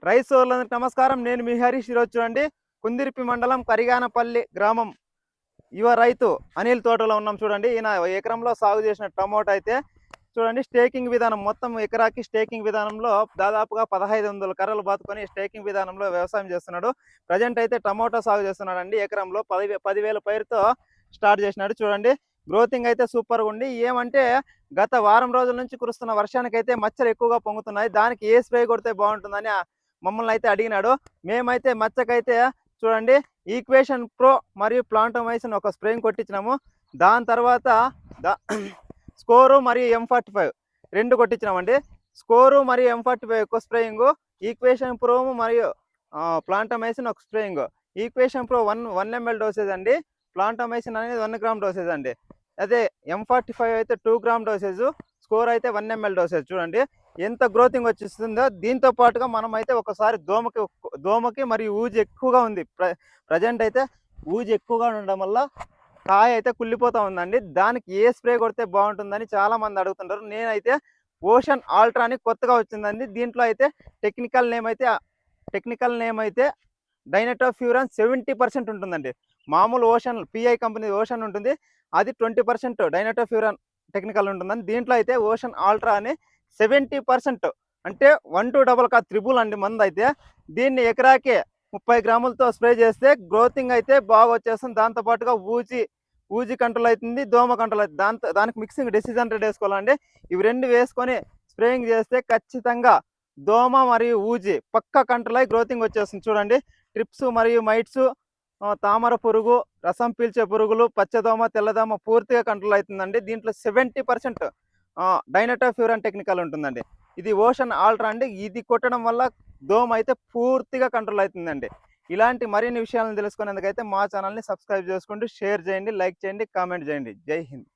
Rice సోదరులందరికీ నమస్కారం. నేను మీ హరీష్. ఈరోజు చూడండి, కుందిర్పి మండలం కరిగానపల్లి గ్రామం యువ రైతు అనిల్ తోటలో ఉన్నాం. చూడండి, ఈయన ఎకరంలో సాగు చేసిన టమోటా అయితే చూడండి, స్టేకింగ్ విధానం మొత్తం ఎకరాకి స్టేకింగ్ విధానంలో దాదాపుగా 1500 కర్రలు బాతుకొని స్టేకింగ్ విధానంలో వ్యవసాయం చేస్తున్నాడు. ప్రజెంట్ అయితే టమోటా సాగు చేస్తున్నాడు అండి. ఎకరంలో 10,000 పైరుతో స్టార్ట్ చేసినాడు. చూడండి, గ్రోతింగ్ అయితే సూపర్గా ఉంది. ఏమంటే గత వారం రోజుల నుంచి కురుస్తున్న వర్షానికైతే మచ్చలు ఎక్కువగా పొంగుతున్నాయి. దానికి ఏ స్ప్రే కొడితే బాగుంటుందని మమ్మల్ని అయితే అడిగినాడు. మేమైతే మచ్చకైతే చూడండి, ఈక్వేషన్ ప్రో మరియు ప్లాంటోమైసిన్ ఒక స్ప్రేయింగ్ కొట్టించినాము. దాని తర్వాత స్కోరు మరియు M45 రెండు కొట్టించినామండి. స్కోరు మరియు M45 ఒక స్ప్రేయింగ్, ఈక్వేషన్ ప్రో మరియు ప్లాంటోమైసిన్ ఒక spraying. Equation pro 1 ml dosage అండి. ప్లాంటోమైసిన్ అనేది 1 గ్రామ్ డోసేజ్ అండి. అదే M45 అయితే 2 గ్రామ్ డోసేజ్, స్కోర్ అయితే 1 ml డోసేజ్. చూడండి ఎంత గ్రోతింగ్ వచ్చేస్తుందో. దీంతో పాటుగా మనం అయితే ఒకసారి దోమకి మరియు ఊజి ఎక్కువగా ఉంది. ప్రజెంట్ అయితే ఊజి ఎక్కువగా ఉండడం వల్ల కాయ అయితే కుళ్ళిపోతూ ఉందండి. దానికి ఏ స్ప్రే కొడితే బాగుంటుందని చాలా మంది అడుగుతుంటారు. నేనైతే ఓషన్ ఆల్ట్రా అని కొత్తగా వచ్చిందండి. దీంట్లో అయితే టెక్నికల్ నేమ్ అయితే డైనటోఫ్యూరాన్ 70% ఉంటుందండి. మామూలు ఓషన్ పిఐ కంపెనీ ఓషన్ ఉంటుంది, అది 20% డైనటోఫ్యూరాన్ టెక్నికల్ ఉంటుందని. దీంట్లో అయితే ఓషన్ ఆల్ట్రా అని 70%, అంటే 1 2 త్రిబుల్ అండి మందు అయితే. దీన్ని ఎకరాకి 30 గ్రాములతో స్ప్రే చేస్తే గ్రోతింగ్ అయితే బాగా వచ్చేస్తుంది. దాంతోపాటుగా ఊజి కంట్రోల్ అవుతుంది, దోమ కంట్రోల్ అవుతుంది. దానికి మిక్సింగ్ డెసిజన్ వేసుకోవాలండి. ఇవి రెండు వేసుకొని స్ప్రేయింగ్ చేస్తే ఖచ్చితంగా దోమ మరియు ఊజి పక్క కంట్రోల్ అయి గ్రోతింగ్ వచ్చేస్తుంది. చూడండి, ట్రిప్స్ మరియు మైట్స్, తామర పురుగు, రసం పీల్చే పురుగులు, పచ్చదోమ, తెల్లదోమ పూర్తిగా కంట్రోల్ అవుతుందండి. దీంట్లో 70% డైనటోఫ్యూరాన్ టెక్నికల్ ఉంటుందండి. ఇది ఓషన్ ఆల్ట్రా అండి. ఇది కొట్టడం వల్ల దోమ అయితే పూర్తిగా కంట్రోల్ అవుతుందండి. ఇలాంటి మరిన్ని విషయాలను తెలుసుకునేందుకైతే మా ఛానల్ని సబ్స్క్రైబ్ చేసుకోండి, షేర్ చేయండి, లైక్ చేయండి, కామెంట్ చేయండి. జై హింద్.